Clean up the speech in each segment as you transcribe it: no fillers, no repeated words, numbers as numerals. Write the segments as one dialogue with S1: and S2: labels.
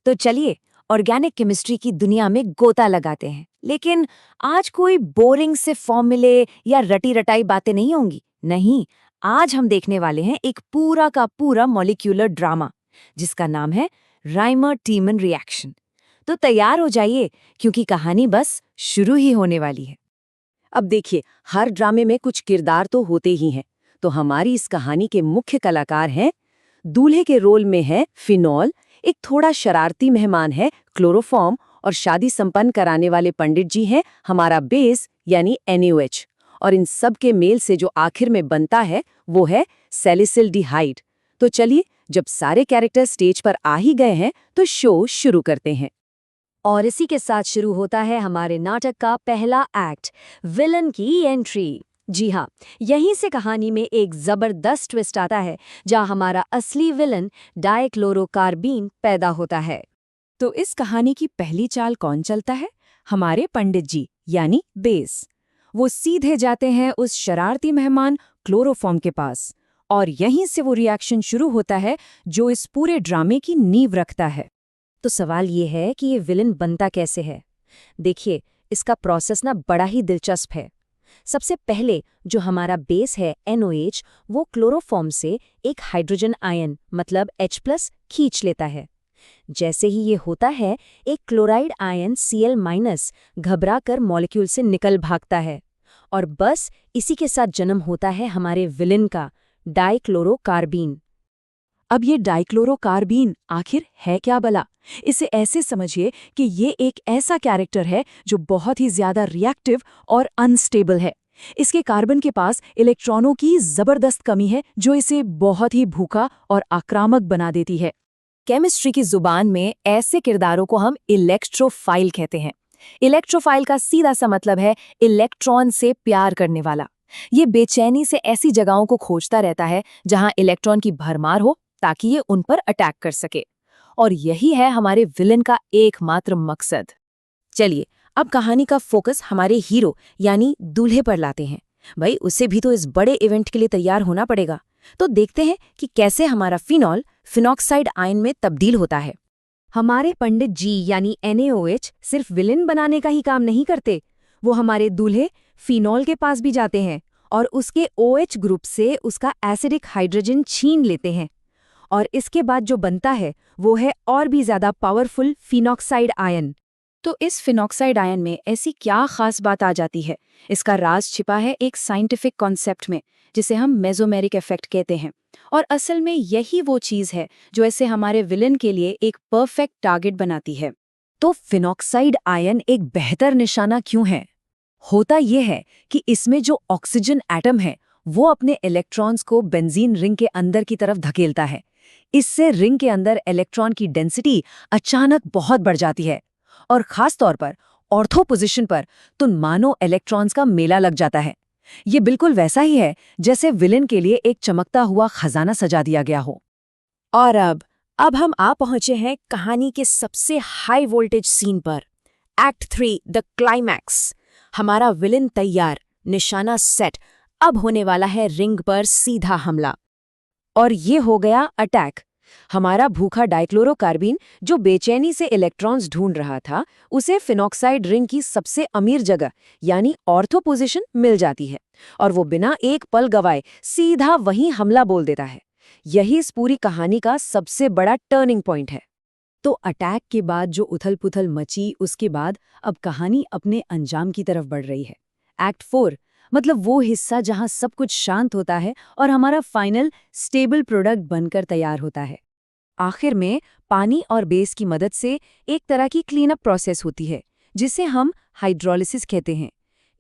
S1: तो चलिए organic chemistry की दुनिया में गोता लगाते हैं। लेकिन आज कोई बोरिंग से फॉर्मूले या रटी रटाई बातें नहीं होंगी। नहीं, आज हम देखने वाले हैं एक पूरा का पूरा मॉलिक्यूलर ड्रामा जिसका नाम है राइमर टीमन रिएक्शन। तो तैयार हो जाइए क्योंकि कहानी बस शुरू ही होने वाली है।
S2: अब देखिए, हर ड्रामे में कुछ किरदार तो होते ही हैं। तो हमारी इस कहानी के मुख्य कलाकार हैं। दूल्हे के रोल में है फिनॉल, एक थोड़ा शरारती मेहमान है क्लोरोफॉर्म, और शादी संपन्न कराने वाले पंडित जी हैं हमारा बेस यानी NaOH। और इन सब के मेल से जो आखिर में बनता है वो है सैलिसिलडिहाइड। तो चलिए, जब सारे कैरेक्टर स्टेज पर आ ही गए हैं तो शो शुरू करते हैं।
S3: और इसी के साथ शुरू होता है हमारे नाटक का पहला एक्ट, विलन की एंट्री। जी हाँ, यहीं से कहानी में एक जबरदस्त ट्विस्ट आता है जहाँ हमारा असली विलन डाइक्लोरोकार्बीन पैदा होता है।
S1: तो इस कहानी की पहली चाल कौन चलता है? हमारे पंडित जी यानी बेस। वो सीधे जाते हैं उस शरारती मेहमान क्लोरोफॉर्म के पास और यहीं से वो रिएक्शन शुरू होता है जो इस पूरे ड्रामे की नींव रखता है।
S3: तो सवाल ये है कि ये विलन बनता कैसे है। देखिए, इसका प्रोसेस ना बड़ा ही दिलचस्प है। सबसे पहले जो हमारा बेस है NOH, वो क्लोरोफॉर्म से एक हाइड्रोजन आयन मतलब H+ खींच लेता है। जैसे ही ये होता है, एक क्लोराइड आयन Cl- घबरा कर मॉलिक्यूल से निकल भागता है और बस इसी के साथ जन्म होता है हमारे विलेन का, डाइक्लोरोकार्बीन।
S1: अब ये डाइक्लोरोकार्बीन आखिर है क्या भला? इसे ऐसे समझिए कि ये एक ऐसा कैरेक्टर है जो बहुत ही ज्यादा रिएक्टिव और अनस्टेबल है। इसके कार्बन के पास इलेक्ट्रॉनों की जबरदस्त कमी है जो इसे बहुत ही भूखा और आक्रामक बना देती है। केमिस्ट्री की जुबान में ऐसे किरदारों को हम इलेक्ट्रोफाइल कहते हैं। इलेक्ट्रोफाइल का सीधा सा मतलब है इलेक्ट्रॉन से प्यार करने वाला। ये बेचैनी से ऐसी जगहों को खोजता रहता है जहां इलेक्ट्रॉन की भरमार हो ताकि ये उन पर अटैक कर सके। और यही है हमारे विलेन का एकमात्र मकसद। चलिए, अब कहानी का फोकस हमारे हीरो यानी दूल्हे पर लाते हैं। भाई, उसे भी तो इस बड़े इवेंट के लिए तैयार होना पड़ेगा। तो देखते हैं कि कैसे हमारा फिनॉल फिनॉक्साइड आयन में तब्दील होता है।
S3: हमारे पंडित जी यानी NaOH सिर्फ विलेन बनाने का ही काम नहीं करते, वो हमारे दूल्हे फिनॉल के पास भी जाते हैं और उसके OH ग्रुप से उसका एसिडिक हाइड्रोजन छीन लेते हैं। और इसके बाद जो बनता है वो है और भी ज्यादा पावरफुल फिनॉक्साइड आयन।
S1: तो इस फिनॉक्साइड आयन में ऐसी क्या खास बात आ जाती है? इसका राज छिपा है एक साइंटिफिक कॉन्सेप्ट में जिसे हम मेसोमेरिक इफेक्ट कहते हैं। और असल में यही वो चीज़ है जो ऐसे हमारे विलेन के लिए एक परफेक्ट टारगेट बनाती है। तो फिनॉक्साइड आयन एक बेहतर निशाना क्यों है? होता यह है कि इसमें जो ऑक्सीजन एटम है वो अपने इलेक्ट्रॉन्स को बेंजीन रिंग के अंदर की तरफ धकेलता है। इससे रिंग के अंदर इलेक्ट्रॉन की डेंसिटी अचानक बहुत बढ़ जाती है और खास तौर पर ऑर्थो पोजीशन पर तो मानो इलेक्ट्रॉन्स का मेला लग जाता है। ये बिल्कुल वैसा ही है जैसे विलेन के लिए एक चमकता हुआ खजाना सजा दिया गया हो। और अब हम आ पहुंचे हैं कहानी के सबसे हाई वोल्टेज सीन पर। Act 3 the climax. हमारा विलेन तैयार, निशाना सेट। अब होने वाला है रिंग पर सीधा हमला। और ये हो गया अटैक। हमारा भूखा डाइक्लोरोकार्बीन जो बेचैनी से इलेक्ट्रॉन्स ढूंढ रहा था, उसे फिनॉक्साइड रिंग की सबसे अमीर जगह यानी ऑर्थो पोजीशन मिल जाती है और वो बिना एक पल गवाए सीधा वहीं हमला बोल देता है। यही इस पूरी कहानी का सबसे बड़ा टर्निंग पॉइंट है। तो अटैक के बाद जो उथल-पुथल मची, उसके बाद अब कहानी अपने अंजाम की तरफ बढ़ रही है। एक्ट 4 मतलब वो हिस्सा जहां सब कुछ शांत होता है और हमारा फाइनल स्टेबल प्रोडक्ट बनकर तैयार होता है। आखिर में पानी और बेस की मदद से एक तरह की क्लीनअप प्रोसेस होती है जिसे हम हाइड्रोलिसिस कहते हैं।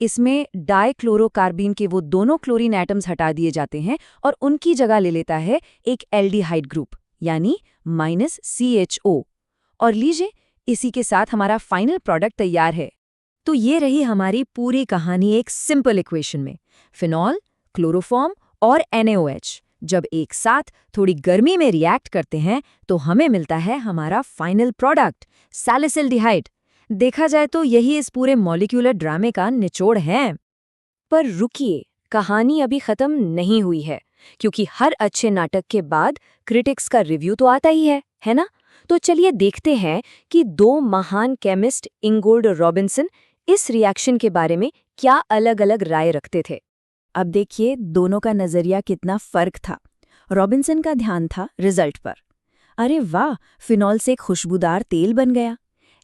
S1: इसमें डाइक्लोरोकार्बीन के वो दोनों क्लोरीन एटम्स हटा दिए जाते हैं और उनकी जगह ले लेता है एक एल्डिहाइड ग्रुप यानी -CHO। और लीजिए, इसी के साथ हमारा फाइनल प्रोडक्ट तैयार है। तो ये रही हमारी पूरी कहानी एक सिंपल इक्वेशन में। फिनॉल, क्लोरोफॉर्म और NaOH जब एक साथ थोड़ी गर्मी में रिएक्ट करते हैं तो हमें मिलता है हमारा फाइनल प्रोडक्ट सैलिसिलडिहाइड। देखा जाए तो यही इस पूरे मॉलिक्यूलर ड्रामे का निचोड़ है। पर रुकिए, कहानी अभी खत्म नहीं हुई है, क्योंकि हर अच्छे नाटक के बाद क्रिटिक्स का रिव्यू तो आता ही है ना?
S3: तो चलिए देखते हैं कि दो महान केमिस्ट इंगोल्ड और रॉबिन्सन इस रिएक्शन के बारे में क्या अलग-अलग राय रखते थे।
S1: अब देखिए दोनों का नजरिया कितना फर्क था। रॉबिन्सन का ध्यान था रिजल्ट पर। अरे वाह, फिनॉल से एक खुशबूदार तेल बन गया।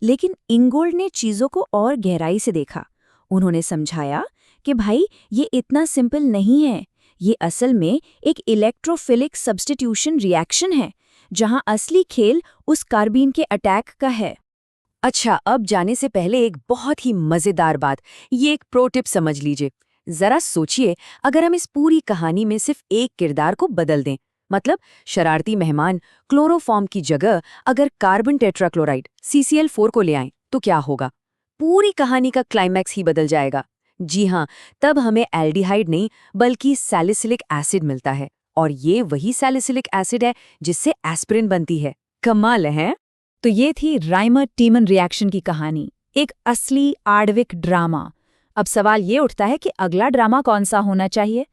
S1: लेकिन इंगोल्ड ने चीजों को और गहराई से देखा। उन्होंने समझाया कि भाई ये इतना सिंपल नहीं है, ये असल में एक इलेक्ट्रोफिलिक सब्स्टिट्यूशन रिएक्शन है, जहां असली खेल उस कार्बीन के अटैक का है।
S2: अच्छा, अब जाने से पहले एक बहुत ही मजेदार बात, ये एक प्रो टिप समझ लीजिए। जरा सोचिए, अगर हम इस पूरी कहानी में सिर्फ एक किरदार को बदल दें, मतलब शरारती मेहमान क्लोरोफॉर्म की जगह अगर कार्बन टेट्राक्लोराइड CCl4 को ले आएं, तो क्या होगा? पूरी कहानी का क्लाइमैक्स ही बदल जाएगा। जी हाँ, तब हमें एल्डिहाइड नहीं बल्कि सैलिसिलिक एसिड मिलता है, और ये वही सैलिसिलिक एसिड है जिससे एस्पिरिन बनती है। कमाल है।
S1: तो ये थी राइमर टीमन रिएक्शन की कहानी, एक असली आणविक ड्रामा। अब सवाल ये उठता है कि अगला ड्रामा कौन सा होना चाहिए?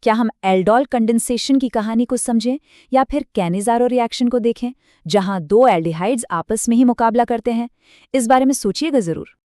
S1: क्या हम एल्डोल कंडेंसेशन की कहानी को समझें या फिर कैनिज़ारो रिएक्शन को देखें, जहां दो एल्डिहाइड्स आपस में ही मुकाबला करते हैं? इस बारे में सोचिएगा जरूर।